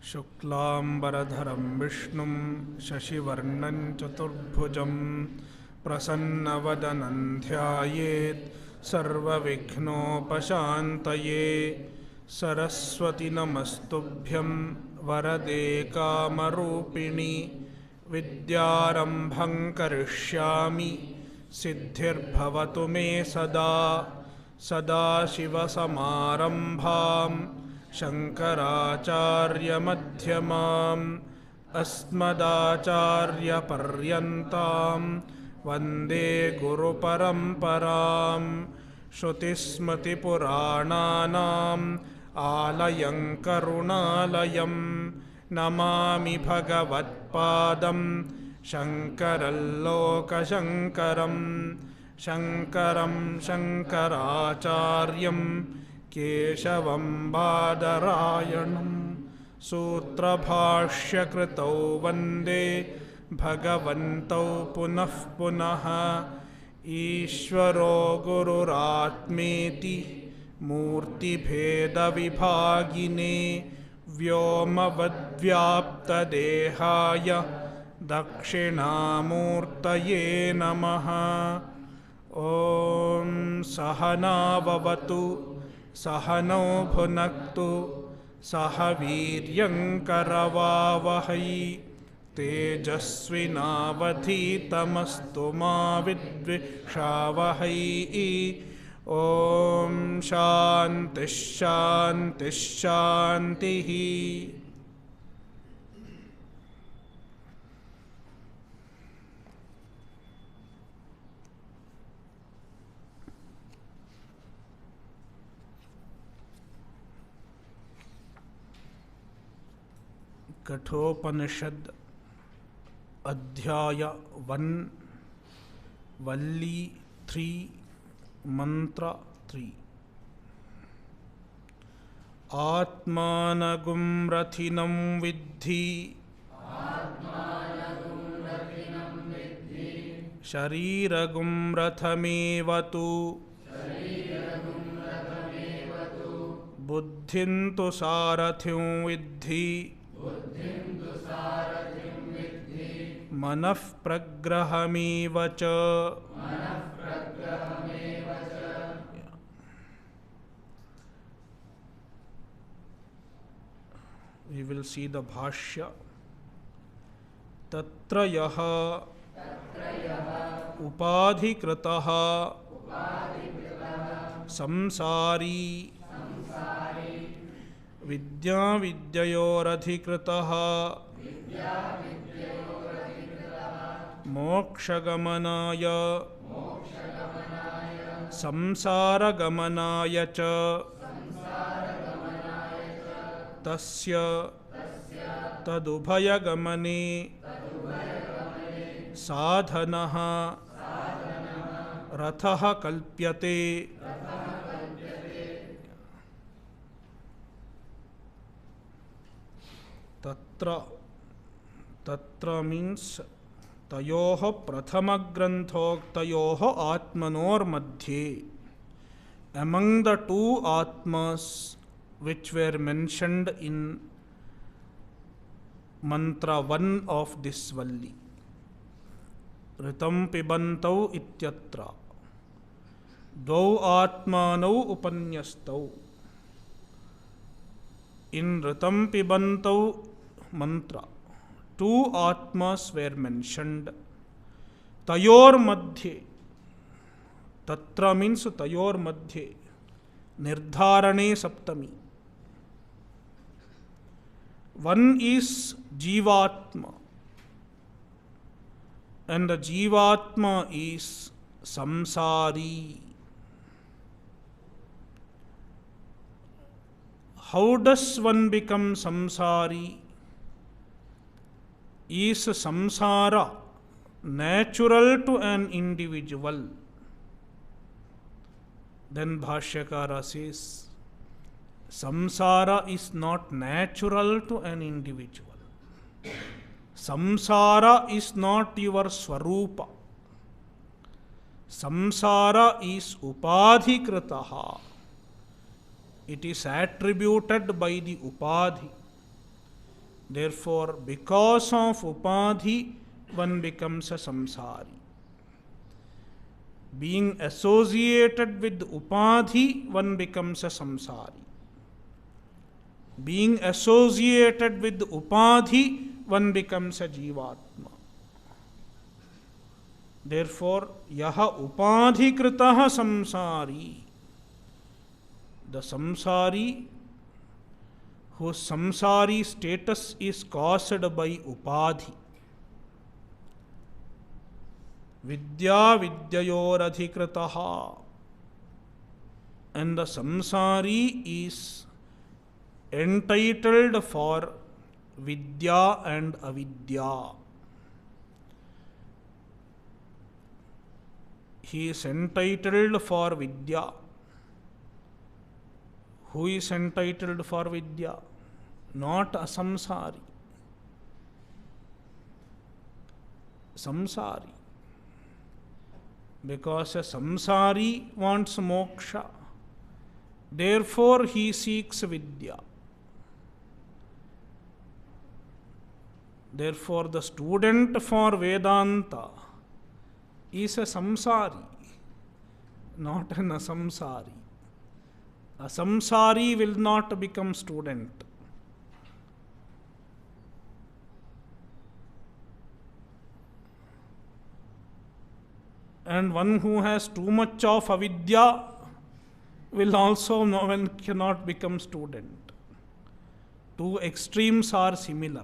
शुक्लांबरधरं विष्णुं शशिवर्णं चतुर्भुजं प्रसन्नवदनं ध्यायेत् सर्वविघ्नोपशान्तये। सरस्वती नमस्तुभ्यं वरदे कामरूपिणि विद्यारम्भं करिष्यामि सिद्धिर्भवतु मे सदा। सदाशिवसमारम्भां शङ्कराचार्यमध्यमाम् अस्मदाचार्यपर्यन्तां वन्दे गुरुपरम्परां। श्रुतिस्मृतिपुराणानाम् आलयं करुणालयं नमामि भगवत्पादं शङ्करं लोकशङ्करं। शङ्करं शङ्कराचार्यं केशवं बादरायणं सूत्रभाष्यकृतौ वन्दे भगवन्तौ पुनः पुनः। ईश्वरो गुरुरात्मेति मूर्तिभेदविभागिने व्योमवद्व्याप्तदेहाय दक्षिणामूर्तये नमः। ॐ सहनाववतु सहनौ भुनक्तु सह वीर्यङ्करवावहै तेजस्विनावधीतमस्तु मा विद्विषावहै। ॐ शान्तिः शान्तिः शान्तिः। कठोपनिषद अध्याय 1 वल्ली 3 मंत्र 3। आत्मानगुं रथिनं विद्धि शरीरगुं रथमेव तु बुद्धिं तु सारथिं विद्धि मनः प्रग्रहमेव च। We will see the bhashya. तत्र यः उपाधिकृतः संसारी विद्या विद्ययोरधिकृतः मोक्षगमनाय संसारगमनाय च तस्य तदुभयगमने साधनः रथः कल्प्यते। तत्र मीन्स तयोः प्रथमग्रन्थोक्तयोः आत्मनोर्मध्ये, among the two atmas which were mentioned in mantra 1 of this valli, ऋतं पिबन्तौ इत्यत्र द्वौ आत्मानौ उपन्यस्तौ। In ऋतं पिबन्तौ mantra, 2 atmas were mentioned. Tayor madhye, tatra means tayor madhye, nirdharane saptami. One is Jivatma, and the Jivatma is samsari. How does one become samsari? Is samsara natural to an individual? Then Bhashyakara says, samsara is not natural to an individual. Samsara is not your swarupa. Samsara is upadhikritaha. It is attributed by the upadhi. Therefore, because of upadhi, one becomes a samsari. Being associated with upadhi, one becomes a samsari. Being associated with upadhi, one becomes a jivatma. Therefore, yaha upadhikritah samsari, the samsari whose samsari status is caused by upadhi. Vidya vidyayoradhikritaha, and the samsari is entitled for vidya and avidya. He is entitled for vidya. Who is entitled for vidya? Not a samsari. Samsari. Because a samsari wants moksha. Therefore, he seeks vidya. Therefore, the student for Vedanta is a samsari, not an asamsari. A samsari will not become student. And one who has too much of avidya will also cannot become student. Two extremes are similar.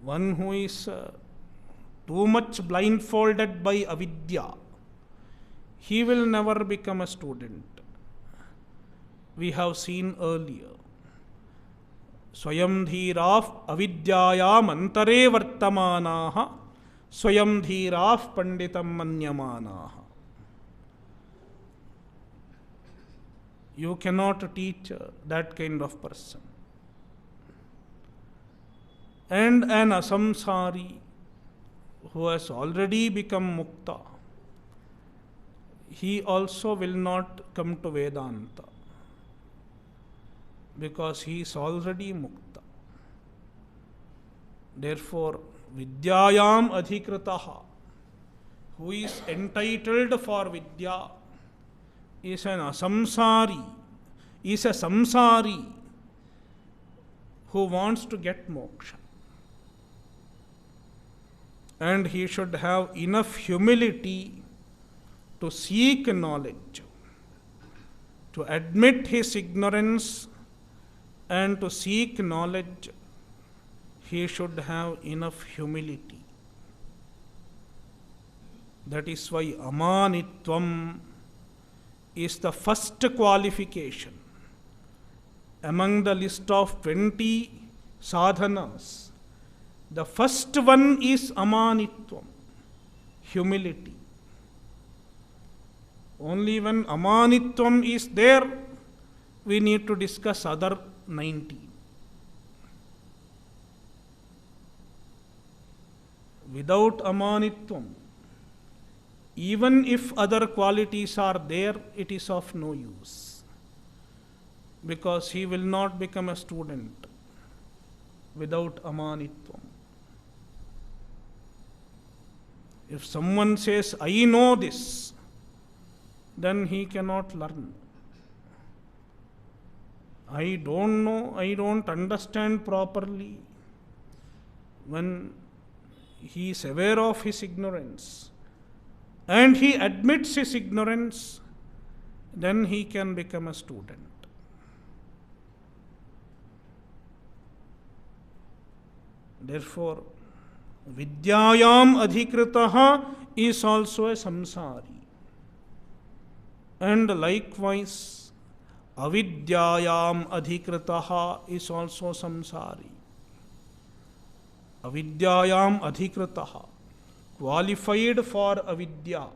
One who is too much blindfolded by avidya, he will never become a student. We have seen earlier. Swayam dhiraf avidyayam antare vartamanaha, swayam dhiraf panditam manyamanaha. You cannot teach that kind of person. And an asamsari who has already become mukta, he also will not come to Vedanta because he is already mukta. Therefore, vidyayam adhikritaha, who is entitled for vidya, is an asamsari, is a samsari who wants to get moksha. And he should have enough humility to seek knowledge, to admit his ignorance and to seek knowledge. He should have enough humility. That is why amanitvam is the first qualification among the list of 20 sadhanas. The first one is amanitvam, humility. Only when amanitvam is there, we need to discuss other 90. Without amanitvam, even if other qualities are there, it is of no use. Because he will not become a student without amanitvam. If someone says, I know this, then he cannot learn. I don't know, I don't understand properly. When he is aware of his ignorance and he admits his ignorance, then he can become a student. Therefore, vidyayam adhikritaha is also a samsari. And likewise, avidyayam adhikritaha is also samsari. Avidyayam adhikritaha, qualified for avidya.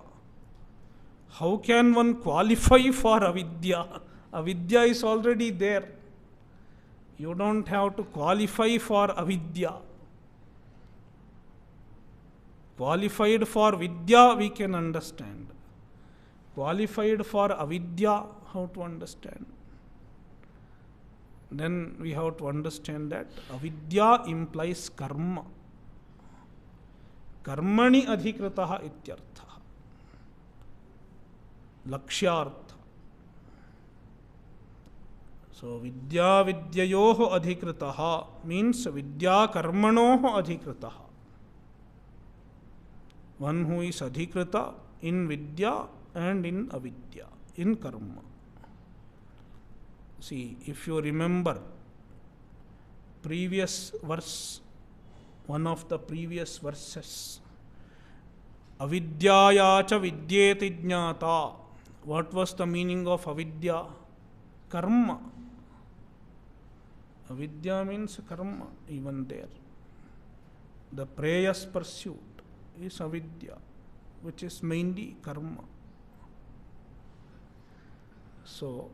How can one qualify for avidya? Avidya is already there. You don't have to qualify for avidya. Qualified for vidya, we can understand. Qualified for avidya, how to understand? then we have to understand that avidya implies karma. Karmani adhikritah ityartha. Lakshyartha. So vidya vidyayoh adhikritah means vidya karmanoh adhikritah. One who is adhikrita in vidya and in avidya, in karma. See, if you remember previous verse, one of the previous verses, avidyaya cha vidyeti jnata. What was the meaning of avidya? Karma. Avidya means karma, even there. The preyas pursuit is avidya, which is mainly karma. So,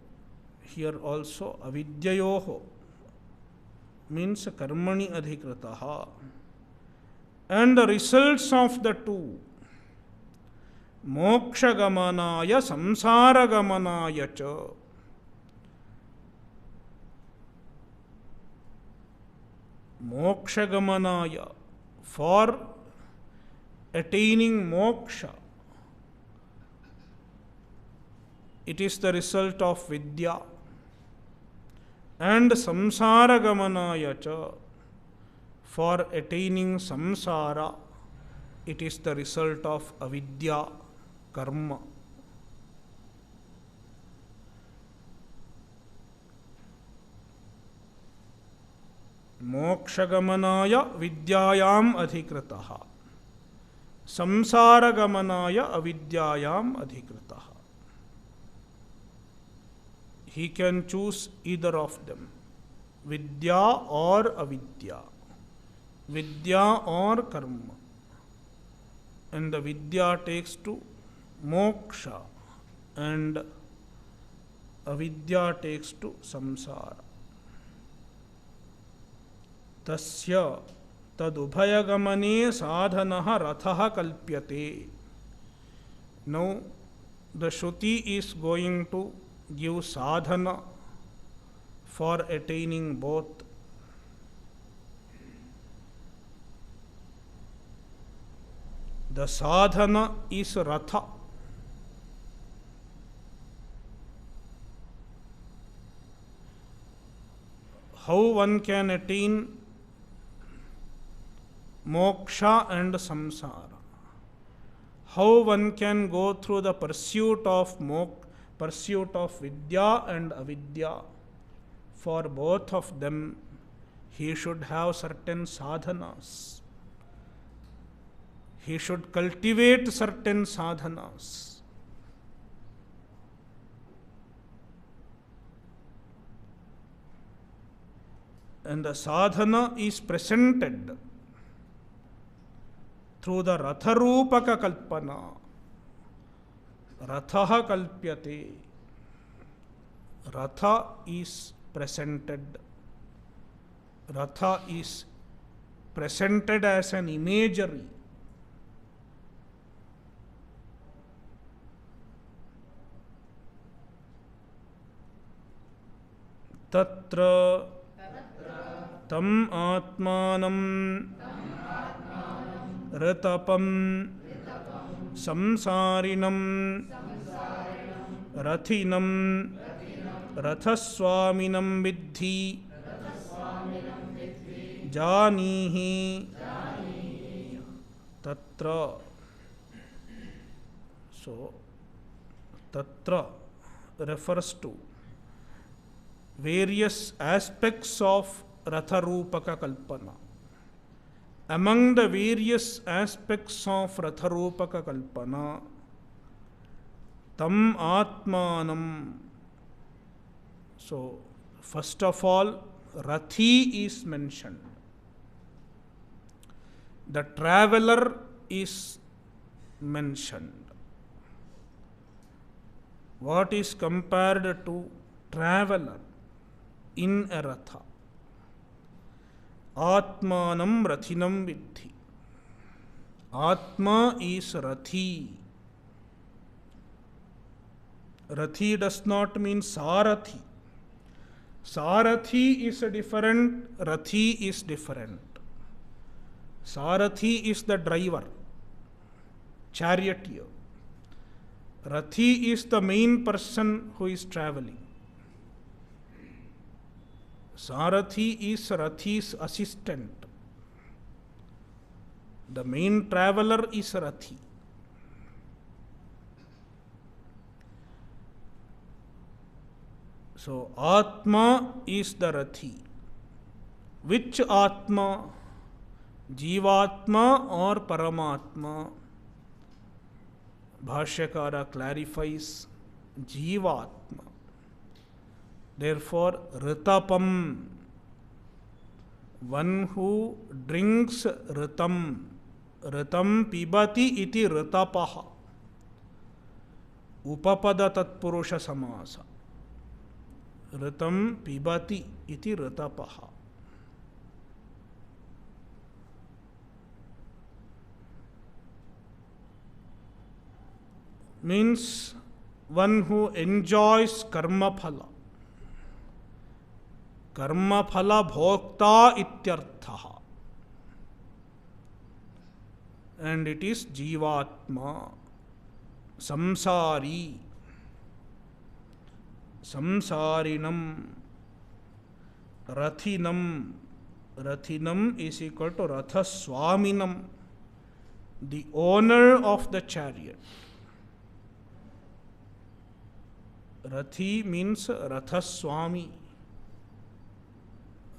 here also avidyayoho means karmani adhikritaha, and the results of the two, moksha gamanaya samsara gamanaya cha. Moksha gamanaya, for attaining moksha, it is the result of vidya, and samsara gamanaya cha, for attaining samsara, it is the result of avidya, karma. Mokshagamanaaya vidyayam adhikritah. Samsaragamanaaya avidyayam adhikritah. He can choose either of them, vidya or avidya, vidya or karma. And the vidya takes to moksha, and avidya takes to samsara. Tasya tadubhayagamane sadhanah rathah kalpyate. Now the Shruti is going to give sadhana for attaining both. The sadhana is ratha. How one can attain moksha and samsara? How one can go through the pursuit of vidya and avidya? For both of them, he should have certain sadhanas. He should cultivate certain sadhanas. And the sadhana is presented through the ratharupaka kalpana. Ratha kalpyate. Ratha is presented. Ratha is presented as an imagery. Tatra tam atmanam ratapam samsarinam rathinam rathaswaminam vidhi janihi tatra. So, tatra refers to various aspects of ratharupaka kalpana. Among the various aspects of ratharupaka kalpana, tam atmanam. So, first of all, rathi is mentioned. The traveler is mentioned. What is compared to traveler in a ratha? Atmanam rathinam vidhi. Atma is rathi. Rathi does not mean sarathi. Sarathi is different, Rathi is different. Sarathi is the driver, charioteer. Rathi is the main person who is traveling. Sarathi is Rathi's assistant. The main traveler is Rathi. So, Atma is the Rathi. Which Atma? Jivatma or Paramatma? Bhashyakara clarifies Jivatma. Therefore, Ritapam, one who drinks Ritam, Ritam pibati iti Ritapaha. Upapada tatpurusha samasa. Ritam pibati iti Ritapaha. Means one who enjoys karma phala. Karma phala bhokta ityarthaha. And it is Jivatma, Samsari, Samsarinam, Rathinam. Rathinam is equal to Rathaswaminam, the owner of the chariot. Rathi means Rathaswami.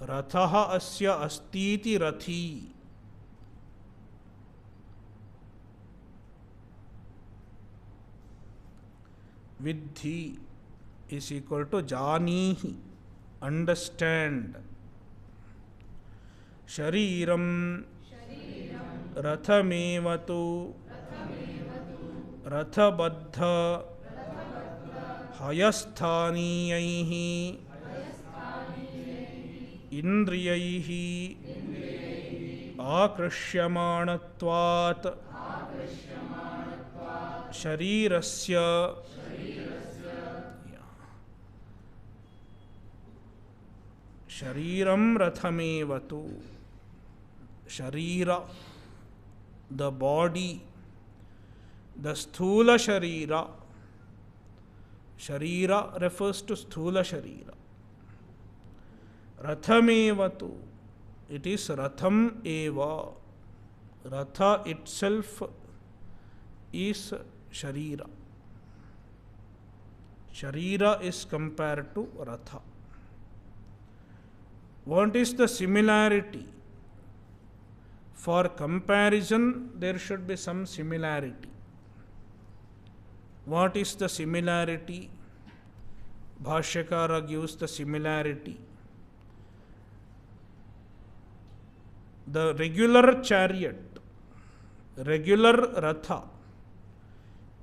Rathaha asya astiti Rathi. Vidhi is equal to Janihi, understand. Shariram Rathamevatu Rathabadha Hayasthaniyaihi Indriyaihi Akrishyamanatvat Sharirasya. Shariram Rathamevatu. Sharira, the body, the Sthula Sharira. Sharira refers to Sthula Sharira. Rathamevatu, it is Ratham eva. Ratha itself is Sharira. Sharira is compared to Ratha. What is the similarity? For comparison, there should be some similarity. What is the similarity? Bhashyakara gives the similarity. The regular chariot, regular Ratha,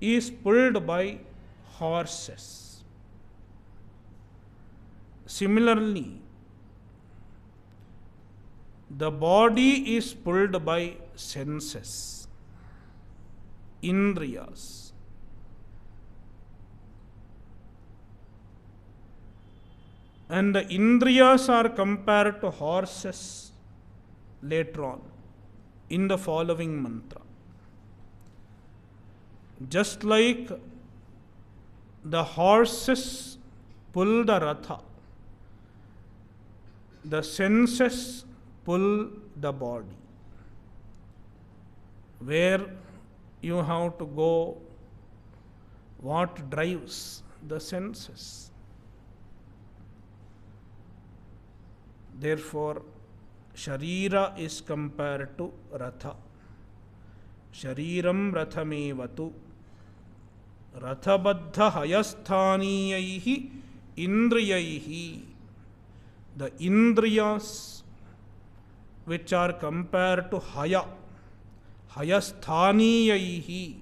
is pulled by horses. Similarly, the body is pulled by senses, Indriyas. And the Indriyas are compared to horses later on in the following mantra. Just like the horses pull the Ratha, the senses pull the body. Where you have to go, what drives the senses. Therefore, Sharira is compared to Ratha. Shariram Rathamevatu. Rathabadha Hayasthaniyaihi Indriyaihi. The Indriyas which are compared to Haya. Hayasthaniyahi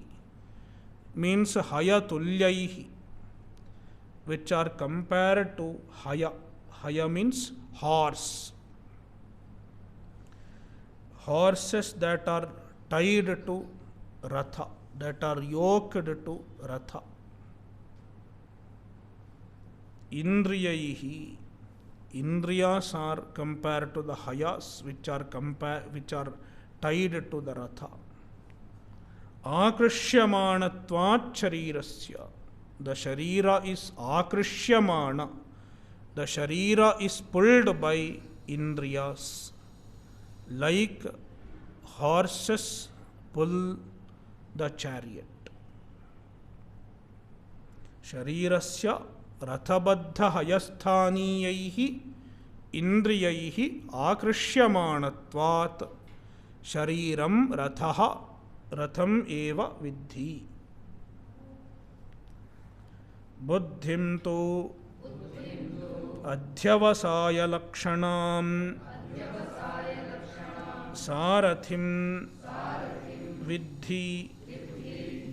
means Hayatulyaihi, which are compared to Haya. Haya means horse. Horses that are tied to Ratha, that are yoked to Ratha. Indriyaihi. Indriyas are compared to the hayas which are tied to the ratha. Akrishyamanatvat sharirasya. The sharira is akrishyamana. The sharira is pulled by indriyas. Like horses pull the chariot. Sharirasya rathabadha hayasthaniyaihi indriyaihi akrishyamanatvat shariram rathaha ratham eva vidhi. Buddhim tu adhyavasaya lakshanam sarathim vidhi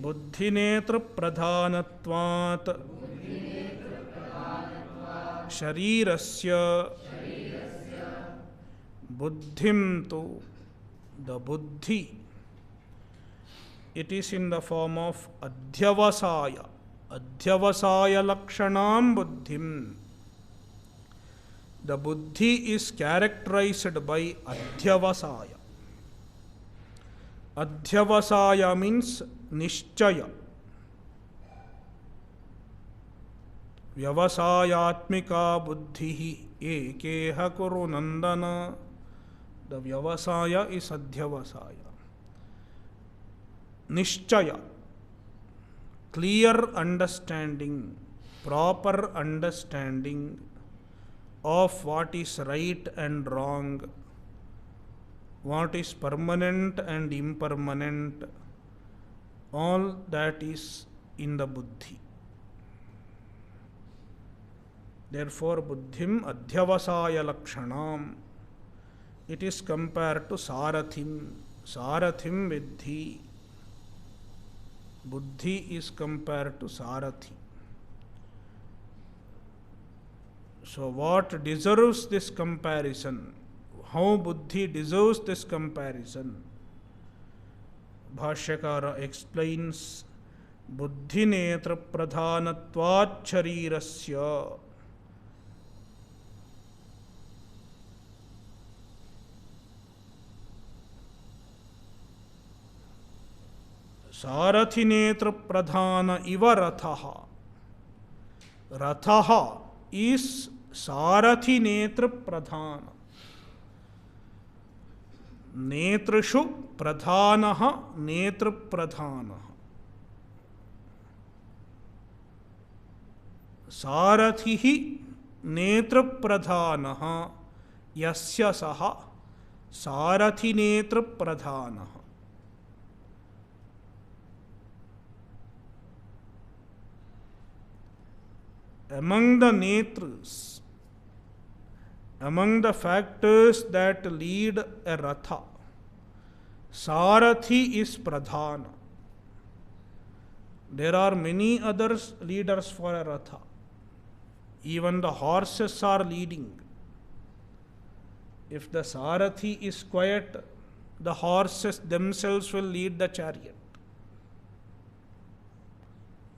buddhinetra pradhanatvat sharirasya buddhim tu. The buddhi, it is in the form of adhyavasaya. Adhyavasaya lakshanam buddhim. The buddhi is characterized by adhyavasaya. Adhyavasaya means nishchaya. Vyavasayatmika buddhihi ekeha kuru nandana. The vyavasaya is adhyavasaya. Nishchaya, clear understanding, proper understanding of what is right and wrong, what is permanent and impermanent, all that is in the buddhi. Therefore, buddhim adhyavasaya lakshanam. It is compared to sarathim. Sarathim vidhi. Buddhi is compared to sarathi. So what deserves this comparison? How buddhi deserves this comparison? Bhashyakara explains, buddhi netra pradhanatvat sharirasya. Sarathi netra pradhana iva rathaha. Rathaha is Sarathi netra pradhana. Netrishu pradhanaha netra pradhanaha. Sarathihi netra pradhanaha yasya saha Sarathi netra pradhanaha. Among the netras, among the factors that lead a ratha, Sarathi is pradhana. There are many other leaders for a ratha. Even the horses are leading. If the Sarathi is quiet, the horses themselves will lead the chariot.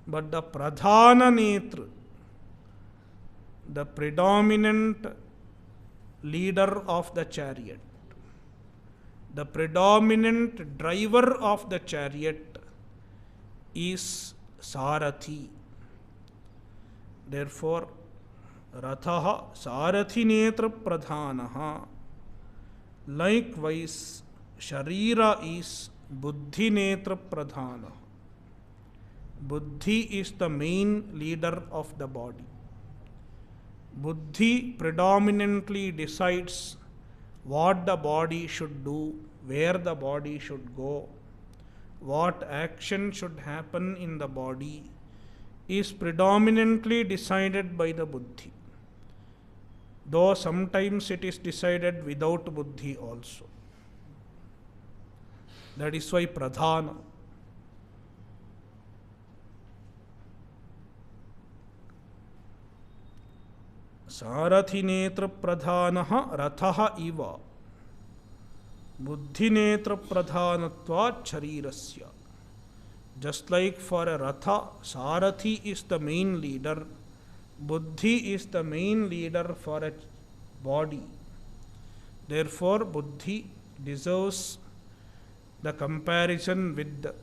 But the pradhana netra, the predominant leader of the chariot, the predominant driver of the chariot is Sarathi. Therefore, Rathaha Sarathi netra pradhanaha. Likewise, Sharira is Buddhi netra pradhana. Buddhi is the main leader of the body. Buddhi predominantly decides what the body should do, where the body should go, what action should happen in the body is predominantly decided by the Buddhi. Though sometimes it is decided without Buddhi also. That is why pradhana. Sarathi netra pradhanaha rathaha iva. Buddhi netra pradhanatvat sharirasya. Just like for a ratha, Sarathi is the main leader, Buddhi is the main leader for a body. Therefore, buddhi deserves the comparison with the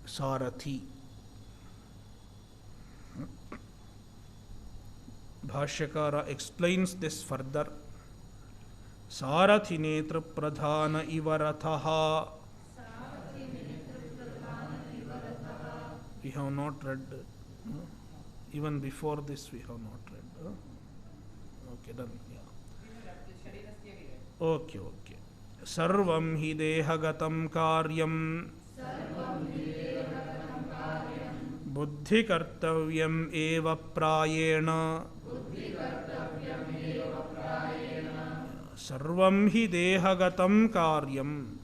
Sarathi. Bhashyakara explains this further. Sarathi netra pradhana iva rathaha. We have not read. Even before this we have not read. Okay, done. Yeah. Okay. Sarvam hi dehagatam karyam buddhi kartavyam eva prayena. Sarvam hi dehagatam karyam.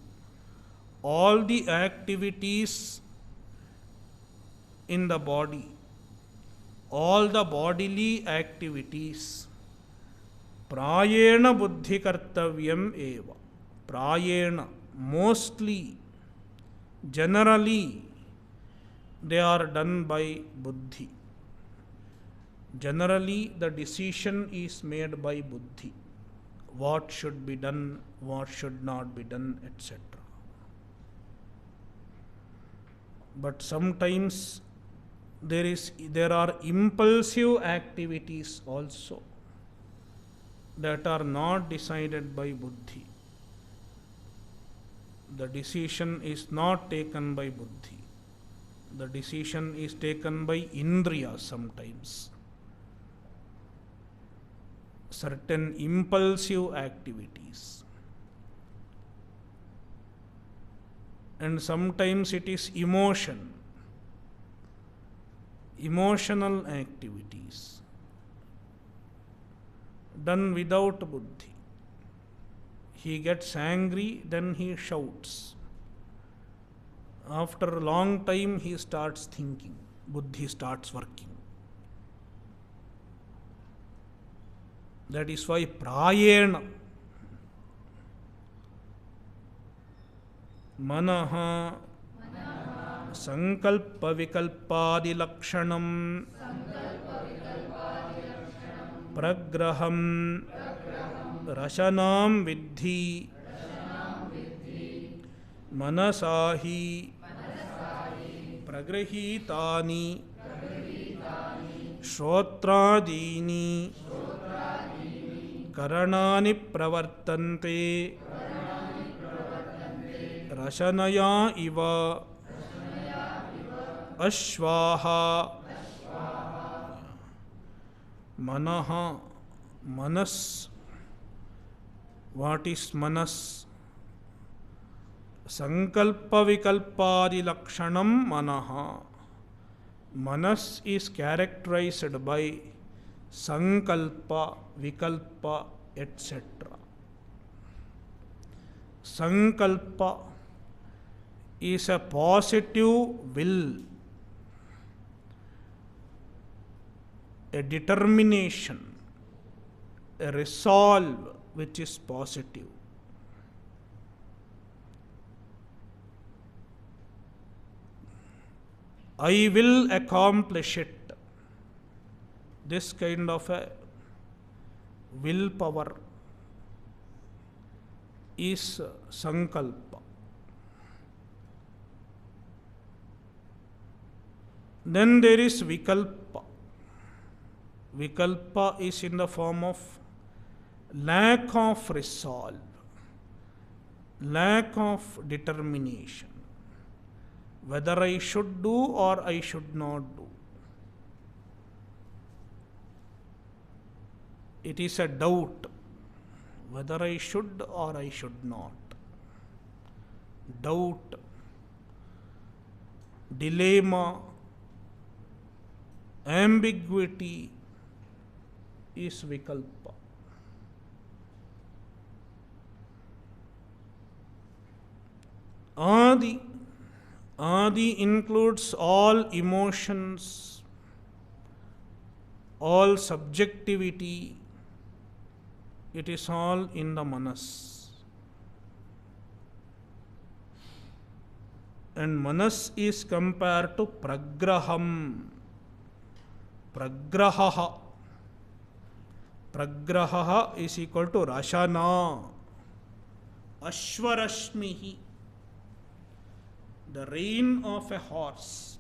All the activities in the body, all the bodily activities, prayena buddhi kartavyam eva. Prayena, mostly, generally, they are done by buddhi. Generally, the decision is made by buddhi. What should be done, what should not be done, etc. But sometimes there are impulsive activities also that are not decided by buddhi. The decision is not taken by buddhi. The decision is taken by indriya sometimes. Certain impulsive activities. And sometimes it is emotion. Emotional activities done without buddhi. He gets angry, then he shouts. After a long time, he starts thinking. Buddhi starts working. That is why prayena, manaha, sankalpa vikalpadi lakshanam, pragraham, rashanam vidhi, manasahi, pragrahitani, shrotradini, karanani pravartante, rashanaya iva, ashvaha, manaha, manas. What is manas? Sankalpa vikalpadi lakshanam manaha. Manas is characterized by sankalpa, vikalpa, etc. Sankalpa is a positive will, a determination, a resolve which is positive. I will accomplish it. This kind of a willpower is sankalpa. Then there is vikalpa. Vikalpa is in the form of lack of resolve, lack of determination, whether I should do or I should not do. It is a doubt whether I should or I should not. Doubt, dilemma, ambiguity is vikalpa. Adi. Adi includes all emotions, all subjectivity. It is all in the manas. And manas is compared to pragraham. Pragraha. Pragraha is equal to Rashana. Ashwarashmihi, the rein of a horse.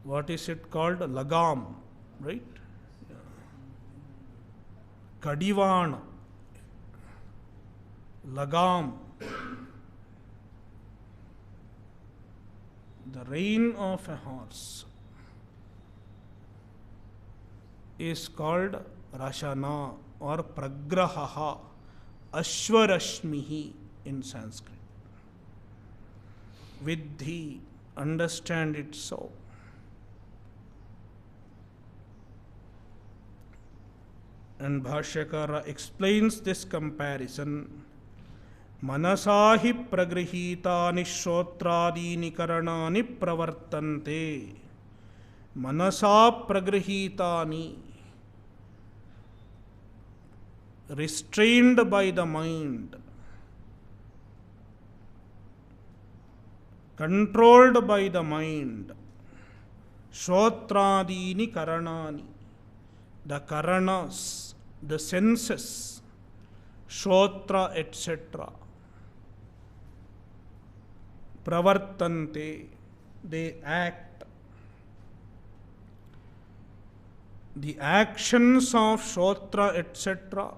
What is it called? Lagam, right? Kadivan, Lagam, the rein of a horse is called Rashana or Pragraha, Ashwarashmihi in Sanskrit. Vidhi, understand it so. And Bhashyakara explains this comparison. Manasahi pragrihitani shotradini karanani pravartante. Manasa pragrihitani, restrained by the mind, controlled by the mind. Shotradini karanani, the karanas, the senses, shotra, etc. Pravartante, they act. The actions of shotra, etc.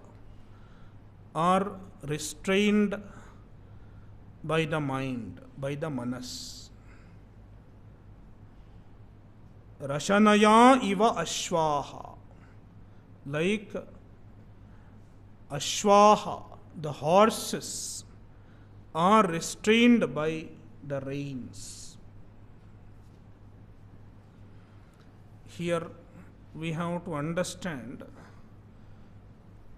are restrained by the mind, by the manas. Rashanaya iva ashvaha, like ashvaha, the horses are restrained by the reins. Here we have to understand,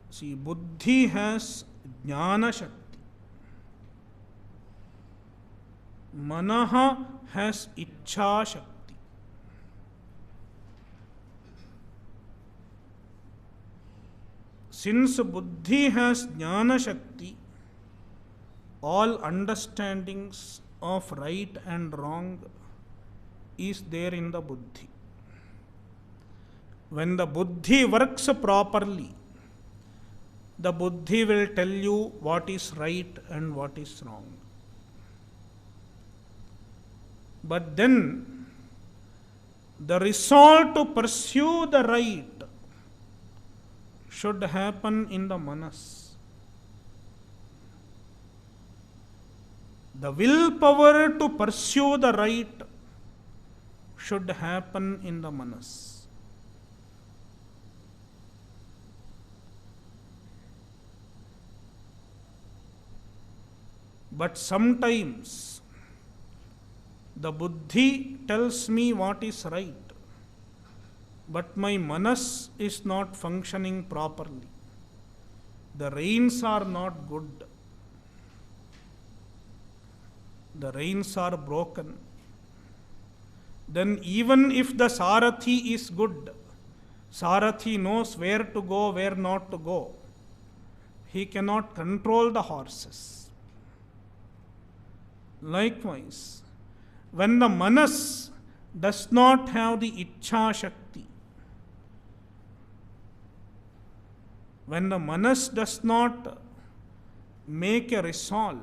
see, buddhi has jnana shakti, manaha has ichha shakti. Since buddhi has jnana shakti, all understandings of right and wrong is there in the buddhi. When the buddhi works properly, the buddhi will tell you what is right and what is wrong. But then, the resolve to pursue the right should happen in the manas. The willpower to pursue the right should happen in the manas. But sometimes the buddhi tells me what is right, but my manas is not functioning properly. The reins are not good. The reins are broken. Then even if the Sarathi is good, Sarathi knows where to go, where not to go, he cannot control the horses. Likewise, when the manas does not have the ichha shakti, when the manas does not make a resolve,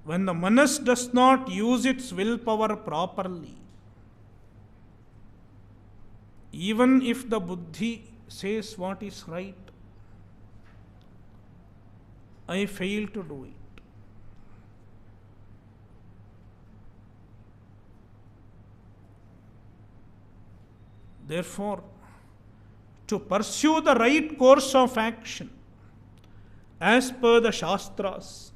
when the manas does not use its willpower properly, even if the buddhi says what is right, I fail to do it. Therefore, to pursue the right course of action, as per the Shastras,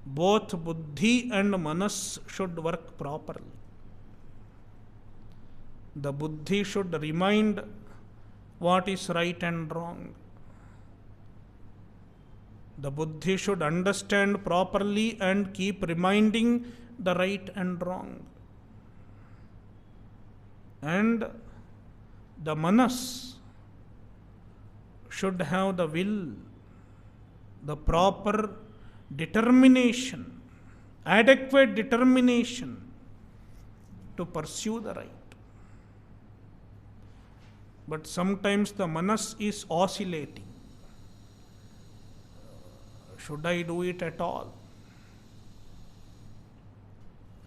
both buddhi and manas should work properly. The buddhi should remind what is right and wrong. The buddhi should understand properly and keep reminding the right and wrong. And the manas should have the will the proper determination, adequate determination to pursue the right. But sometimes the manas is oscillating. Should I do it at all?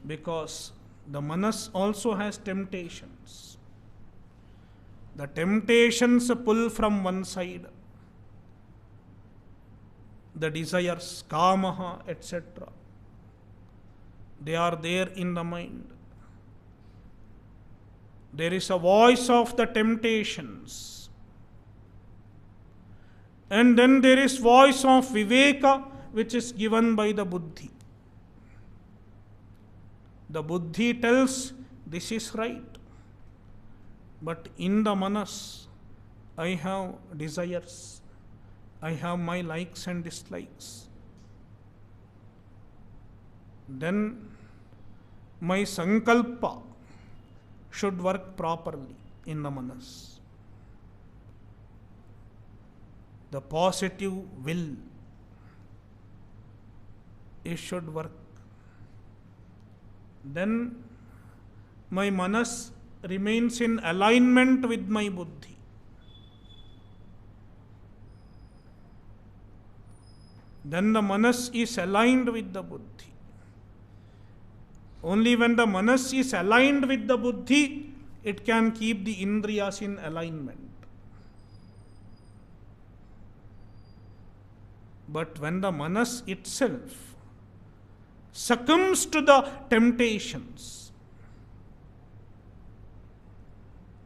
Because the manas also has temptations. The temptations pull from one side. The desires, kamaha, etc. They are there in the mind. There is a voice of the temptations. And then there is voice of viveka, which is given by the buddhi. The buddhi tells this is right. But in the manas, I have desires. I have my likes and dislikes. Then my sankalpa should work properly in the manas. The positive will, it should work. Then my manas remains in alignment with my buddhi. Then the manas is aligned with the buddhi. Only when the manas is aligned with the buddhi, it can keep the indriyas in alignment. But when the manas itself succumbs to the temptations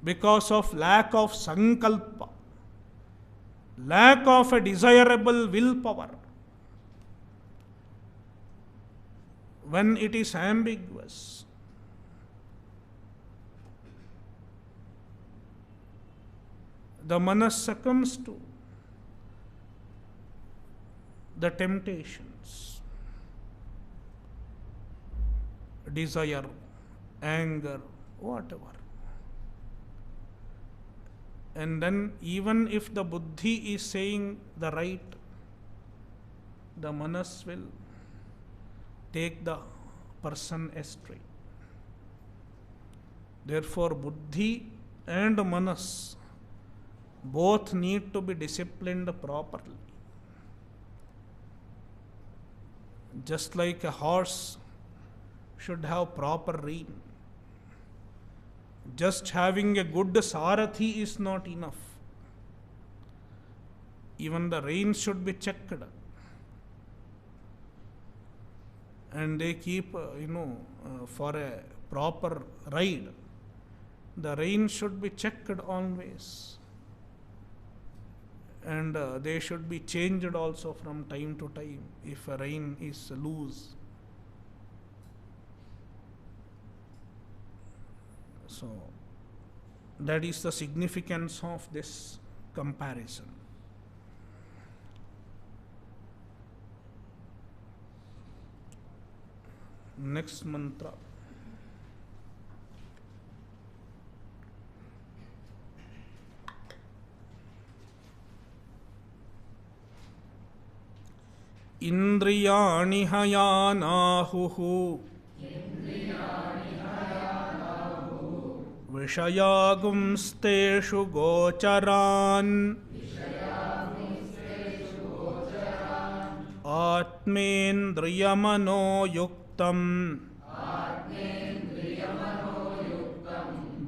because of lack of sankalpa, lack of a desirable willpower, when it is ambiguous, the manas succumbs to the temptations, desire, anger, whatever. And then even if the buddhi is saying the right, the manas will take the person astray. Therefore, buddhi and manas both need to be disciplined properly. Just like a horse should have proper rein. Just having a good sarathi is not enough. Even the reins should be checked. And they keep, for a proper ride, the reins should be checked always. And they should be changed also from time to time if a rein is loose. So, that is the significance of this comparison. Next mantra. Indriyani hayanahuhu Vishayagumsteshu gocharan Atmendriyamano yuktam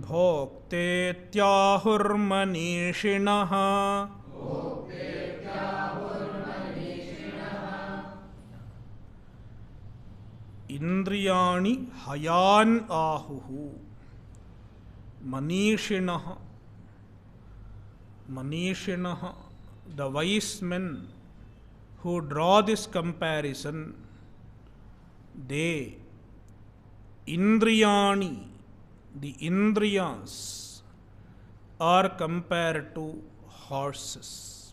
Bhoktetyahurmanishinaha. Indriyani hayan ahuhu Manishinaha. Manishinaha, the wise men who draw this comparison, they, Indriyani, the Indriyas, are compared to horses.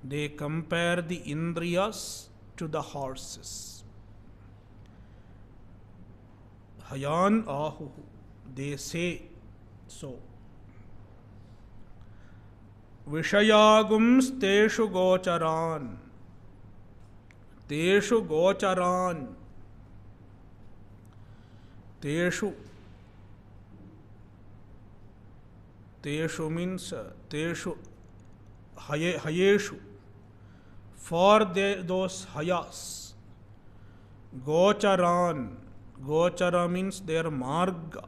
They compare the Indriyas to the horses. Hayan ahuhu, they say so. विषयागुंस्तेषु गोचरान्, तेषु गोचरान्, तेषु, तेषु means तेषु hayeshu, for those hayas. Gocharan, gochara means their marga,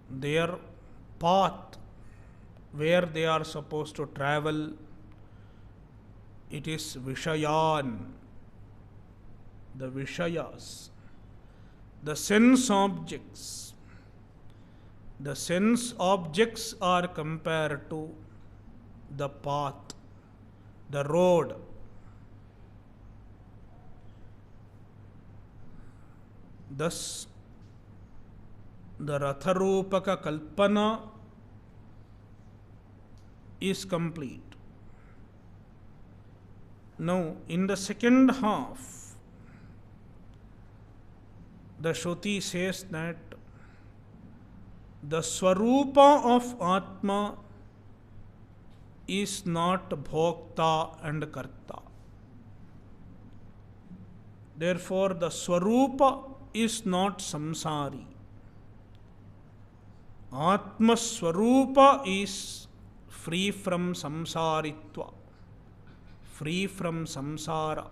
their path, where they are supposed to travel. It is vishayan, the vishayas, the sense objects. The sense objects are compared to the path, the road. Thus, the Ratharupaka Kalpana is complete. Now, in the second half, the Shruti says that the Swarupa of Atma is not Bhokta and Karta. Therefore, the Swarupa is not Samsari. Atma Swarupa is free from Samsaritva, free from Samsara,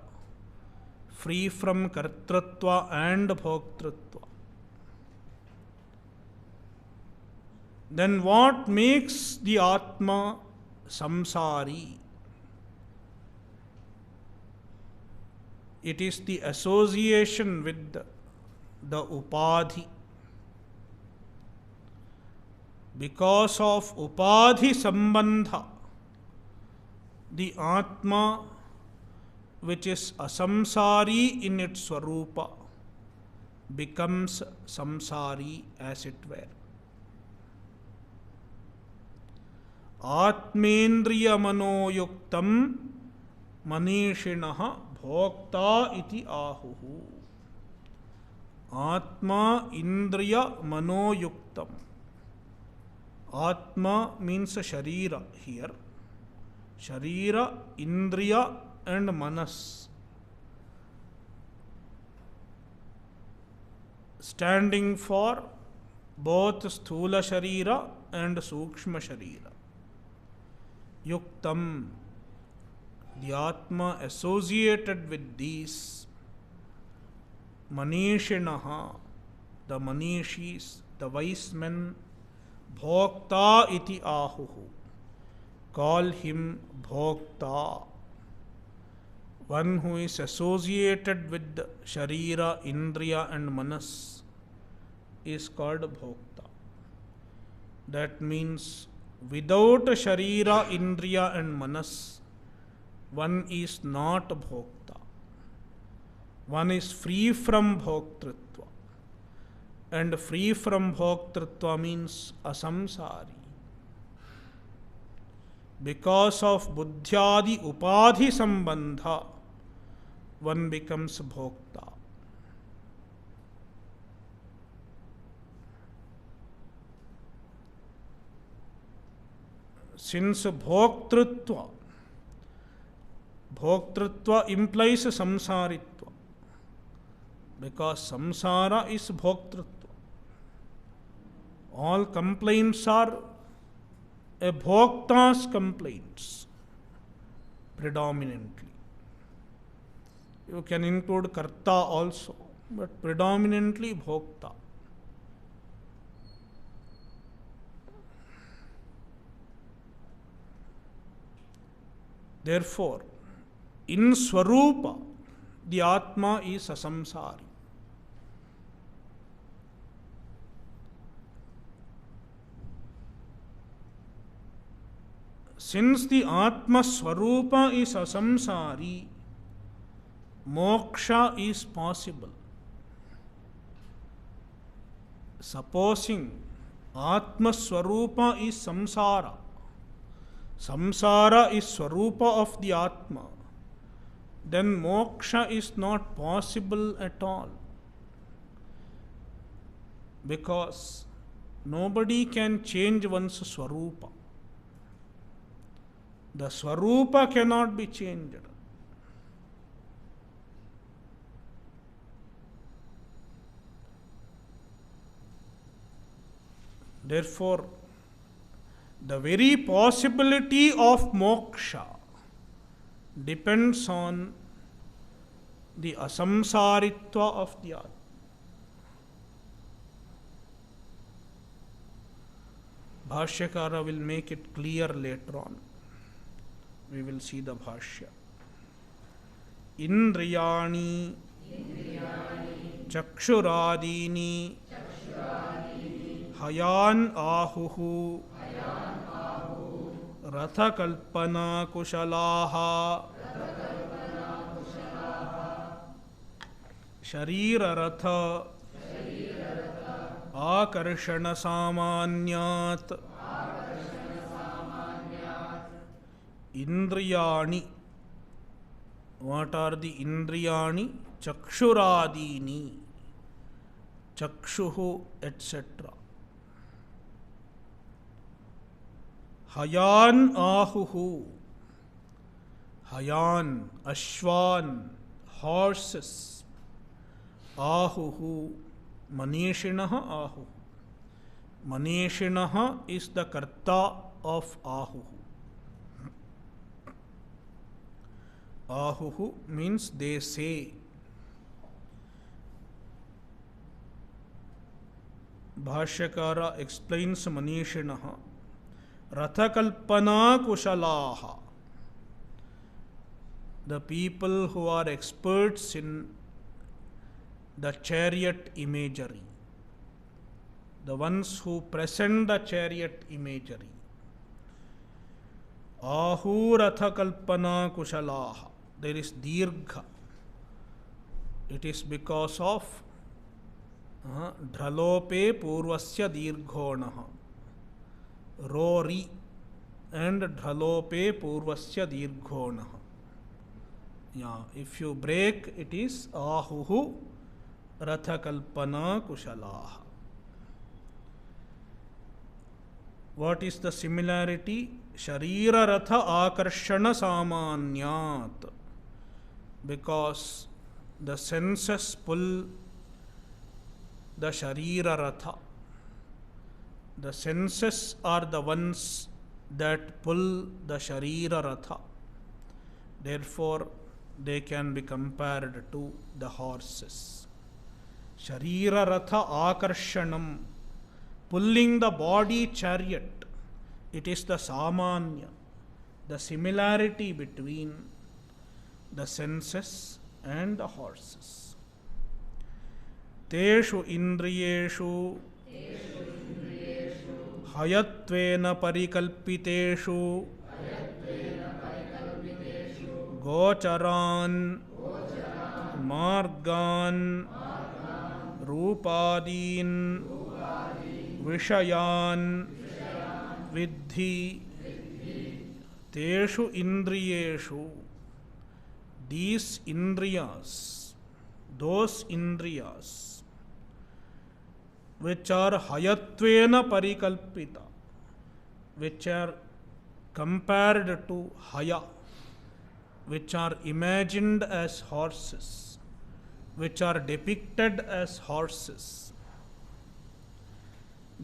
free from Kartratva and Bhoktritva. Then what makes the Atma samsari? It is the association with the upadhi. Because of upadhi sambandha, the Atma, which is asamsari in its swarupa, becomes samsari as it were. आत्मेन्द्रिय मनोयुक्तम मनीषिणः भोक्ता इति आहुः. आत्मा इंद्रिय मनोयुक्तम. Atma means sharira here. Sharira, indriya and manas, standing for both sthula sharira and sukshma sharira. Yuktam, the Atma associated with these. Manishinaha, the Manishis, the wise men. Bhokta iti ahuhu, call him Bhokta. One who is associated with Sharira, Indriya and Manas is called Bhokta. That means without Sharira, Indriya and Manas, one is not Bhokta. One is free from Bhoktritva. And free from Bhoktritva means asamsari. Because of buddhyadi upadhi sambandha, one becomes Bhokta. Since Bhoktritva implies samsaritva, because samsara is Bhoktritva. All complaints are a Bhokta's complaints predominantly. You can include Karta also, but predominantly Bhokta. Therefore, in Swarupa, the Atma is asamsari. Since the Atma Swarupa is asamsari, moksha is possible. Supposing Atma Swarupa is samsara, samsara is Swarupa of the Atma, then moksha is not possible at all. Because nobody can change one's Swarupa. The Swarupa cannot be changed. Therefore, the very possibility of moksha depends on the asamsaritva of the Atma. Bhashyakara will make it clear later on. We will see the Bhashya. Indriyani Chakshuradini Hayan Ahuhu Ratha Kalpana Kushalaha Sharira Ratha Akarshana Samanyat Indriyani. What are the Indriyani? Chakshuradini, Chakshuhu, etc. Hayan Ahuhu, Hayan, Ashwan, horses. Ahuhu, Manishinaha Ahuhu. Manishinaha is the karta of Ahuhu. Ahuhu means they say. Bhashyakara explains Manishinaha. Rathakalpana Kushalaha. The people who are experts in the chariot imagery. The ones who present the chariot imagery. Ahu Rathakalpana Kushalaha. There is dirgha. It is because of Dhralope Purvasya Dirghonaha. Rori and Dhralope Purvasya Dirghonaha. Yeah, if you break, it is Ahuhu Rathakalpana Kushalaha. What is the similarity? Sharira Ratha Akarshana Samanyat. Because the senses pull the Sharira Ratha. The senses are the ones that pull the Sharira Ratha. Therefore, they can be compared to the horses. Sharira Ratha Akarshanam, pulling the body chariot. It is the Samanya, the similarity between the senses and the horses. Teshu Indriyeshu Hayatvena Parikalpiteshu Gocharan Margan Rupadin Vishayan Vidhi Teshu Indriyeshu. These Indriyas, those Indriyas which are Hayatvena Parikalpita, which are compared to Haya, which are imagined as horses, which are depicted as horses.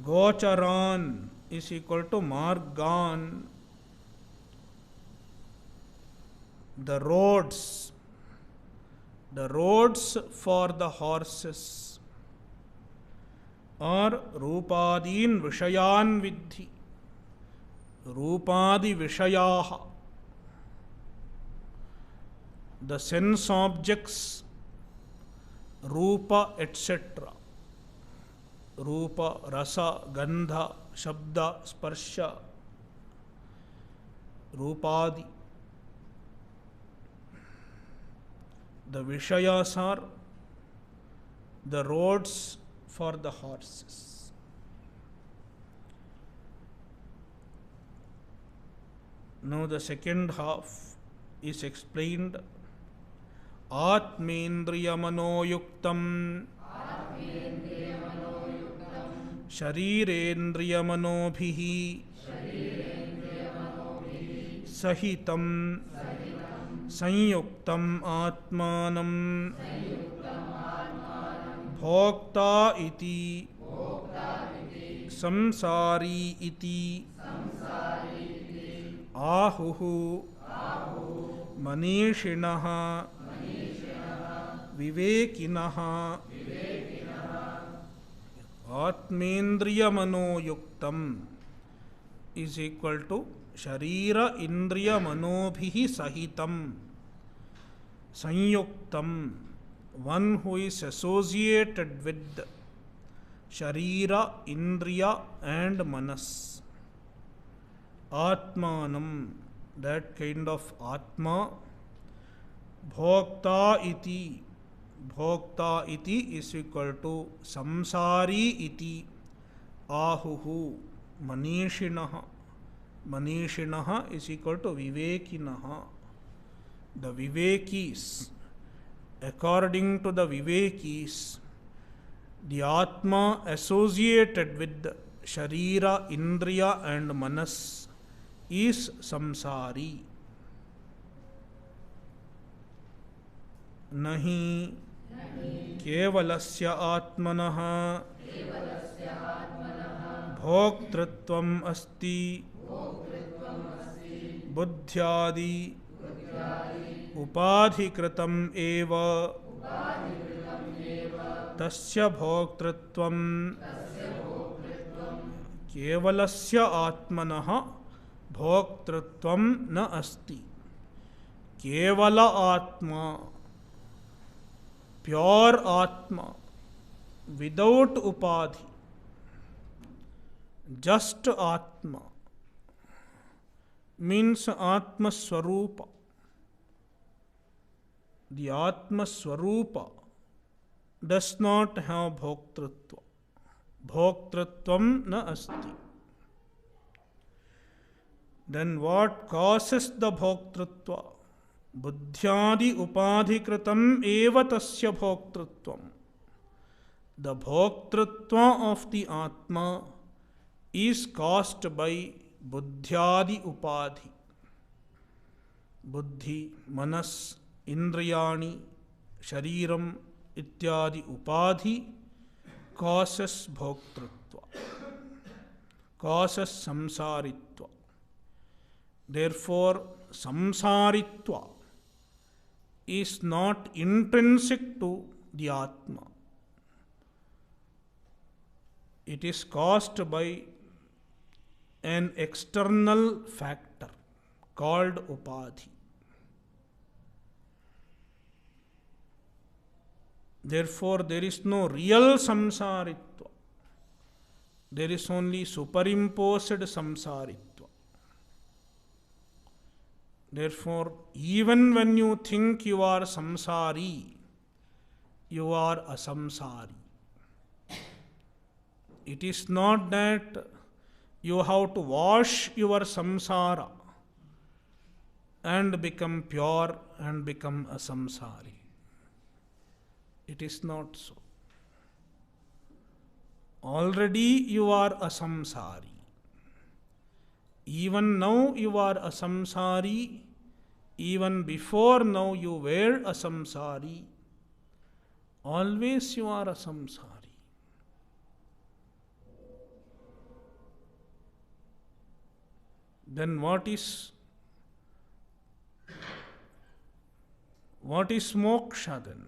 Gocharan is equal to Margan. The roads for the horses are Rupadin Vishayan Vidhi. Rupadi Vishayaha. The sense objects, Rupa, etc. Rupa, Rasa, Gandha, Shabda, Sparsha, Rupadi. The Vishayas are the roads for the horses. Now the second half is explained. Atmendriya Manoyuktam Sharirendriya Manobhihi सहितं संयुक्तम् आत्मानं भोक्ता इति संसारी इति आहुः मनीषिणः विवेकिनः आत्मेन्द्रियमनोयुक्तम् is equal to शरीर इंद्रिय मनोभिः सहितं संयुक्तं one who is associated with Sharira, Indriya and Manas. Atmanam, that kind of Atma. Bhokta iti. Bhokta iti is equal to Samsari iti. Ahuhu. Manishinaha. Manishinaha is equal to Vivekinaha. The Vivekis. According to the Vivekis, the Atma associated with Sharira, Indriya and Manas is Samsari. Nahi kevalasya atmanah bhoktritvam asti buddhyadi upadhikritam eva तस्य भोक्तृत्वं केवलस्य आत्मनः भोक्तृत्वं न अस्ति. केवल आत्मा, pure आत्मा, without उपाधि, just आत्मा means आत्मस्वरूप. The Atmaswarupa does not have bhoktritva. Bhoktritvam na asti. Then what causes the bhoktritva? Buddhyadi upadhikritam eva tasya bhoktritvam. The bhoktritva of the Atma is caused by buddhyadi upadhi. Buddhi, manas, indriyani, shariram, इत्यादि उपाधि causes bhoktritva, causes samsaritva. Therefore, samsaritva is not intrinsic to the Atma. It is caused by an external factor called upadhi. Therefore, there is no real samsaritva. There is only superimposed samsaritva. Therefore, even when you think you are samsari, you are asamsari. It is not that you have to wash your samsara and become pure and become asamsari. It is not so. Already you are a samsari. Even now you are a samsari. Even before now you were a samsari. Always you are a samsari. Then what is moksha then?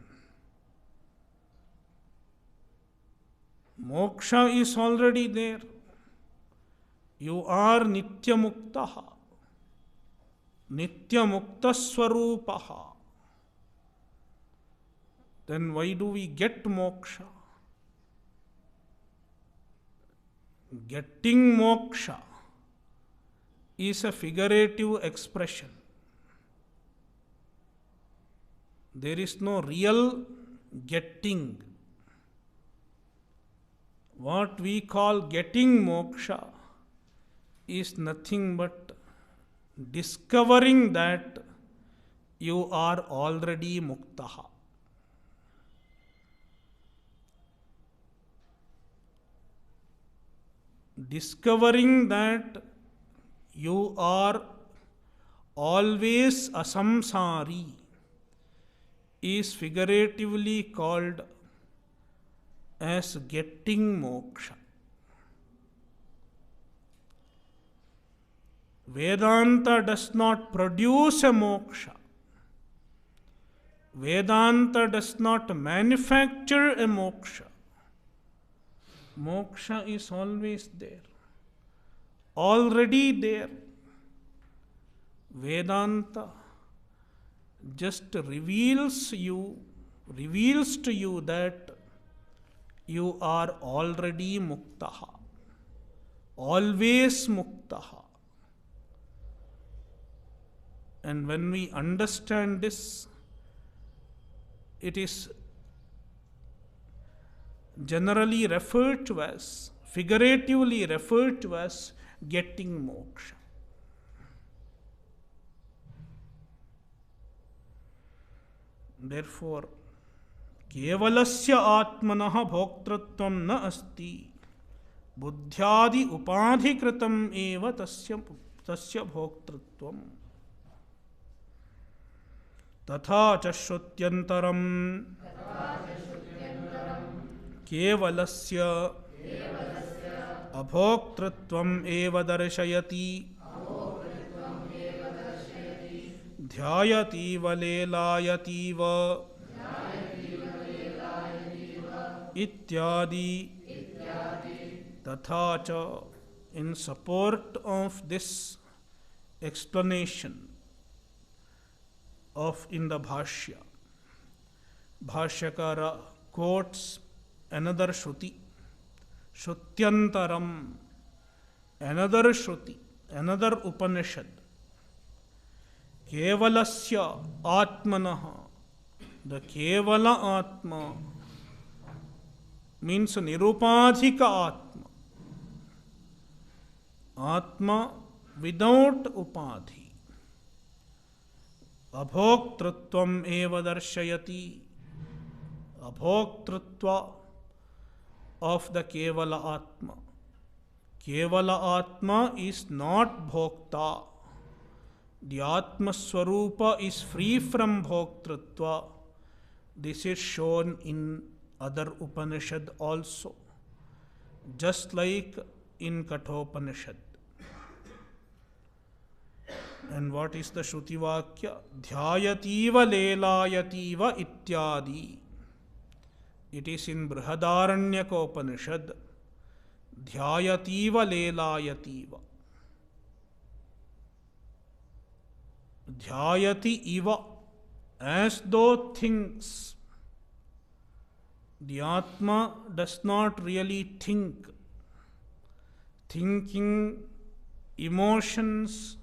Moksha is already there. You are Nitya Muktaha. Nitya Mukta Swarupaha. Then why do we get moksha? Getting moksha is a figurative expression. There is no real getting. What we call getting moksha is nothing but discovering that you are already muktaha. Discovering that you are always asamsari, is figuratively called as getting moksha. Vedanta does not produce a moksha. Vedanta does not manufacture a moksha. Moksha is always there, already there. Vedanta just reveals to you that you are already muktaha, always muktaha. And when we understand this, it is generally referred to as, figuratively referred to as, getting moksha. Therefore, केवलस्य आत्मनः भोक्तृत्वं न अस्ति, बुद्ध्यादि उपाधिकृतम् एव तस्य भोक्तृत्वम्। तथा च श्रुत्यन्तरं केवलस्य अभोक्तृत्वम् एव दर्शयति, ध्यायतीव लेलायतीव इत्यादि। तथा च, in support of this explanation of in the Bhashya, Bhashyakara quotes another Shruti, Shrutyantaram, another Shruti, another Upanishad. Kevalasya Atmanaha, the Kevala Atma means Nirupadhika Atma, Atma without Upadhi. Abhoktrutvam eva darshayati, abhoktrutva of the Kevala Atma. Kevala Atma is not bhokta. The Atma Swarupa is free from bhoktrutva. This is shown in other Upanishad also, just like in Kathopanishad. And what is the Shruti Vakya? Dhyayativa lelayativa ityadi. It is in Brihadaranyaka Upanishad. Dhyayativa lelayativa. Dhyayati iva, as though thinks. The Atma does not really think. Thinking, emotions,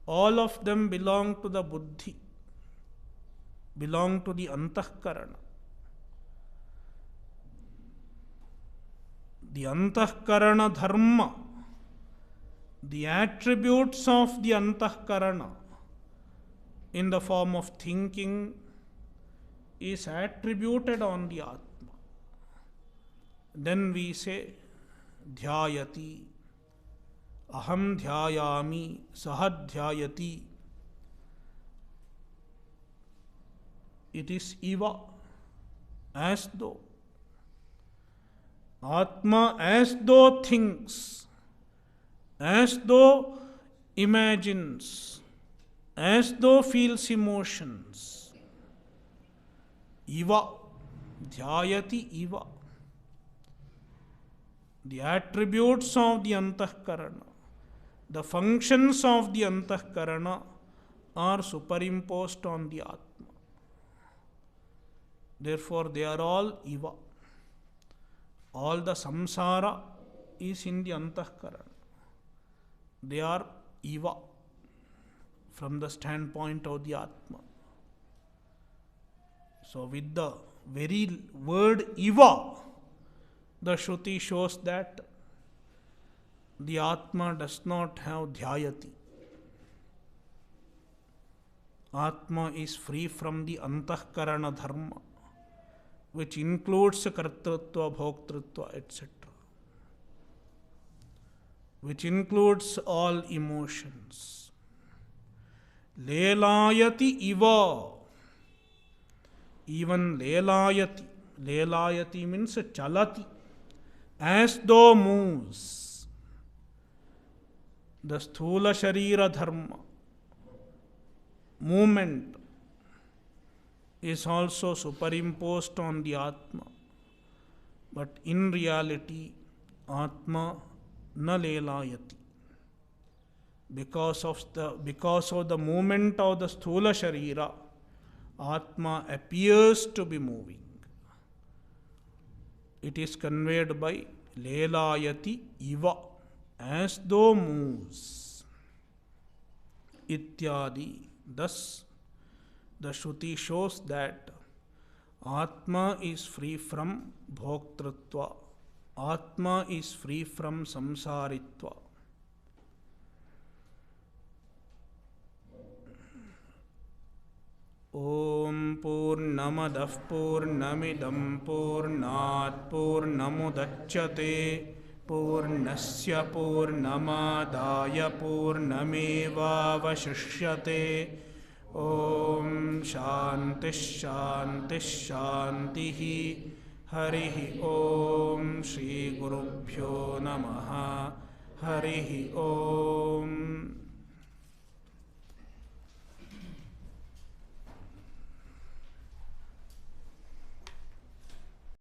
all of them belong to the buddhi, belong to the antahkarana. The antahkarana dharma, the attributes of the antahkarana in the form of thinking is attributed on the Atma. Then we say dhyayati, aham dhyayami, sah dhyayati. It is iva, as though. Atma as though thinks, as though imagines, as though feels emotions. Iva, dhyayati iva. The attributes of the antahkarana, the functions of the antahkarana are superimposed on the Atma. Therefore, they are all iva. All the samsara is in the antahkarana. They are iva from the standpoint of the Atma. So, with the very word iva, the Shruti shows that the Atma does not have dhyayati. Atma is free from the antahkarana dharma, which includes kartrutva, bhoktrutva, etc., which includes all emotions. lelayati iva. Even lelayati. Lelayati means chalati. As though moves. The sthula sharira dharma, movement, is also superimposed on the Atma. But in reality, Atma na lelayati. Because of the movement of the sthula sharira, Atma appears to be moving. It is conveyed by lelayati iva, as though moves. Ityadi. Thus, the Shruti shows that Atma is free from bhoktritva. Atma is free from samsaritva. Om Purnamadah Purnamidam Purnat Purnamudachyate Purnasya Purnamadaya Purnamevavashishyate. Om Shanti Shanti Shanti. Harihi Om. Shri Gurubhyo Namaha. Harihi Om.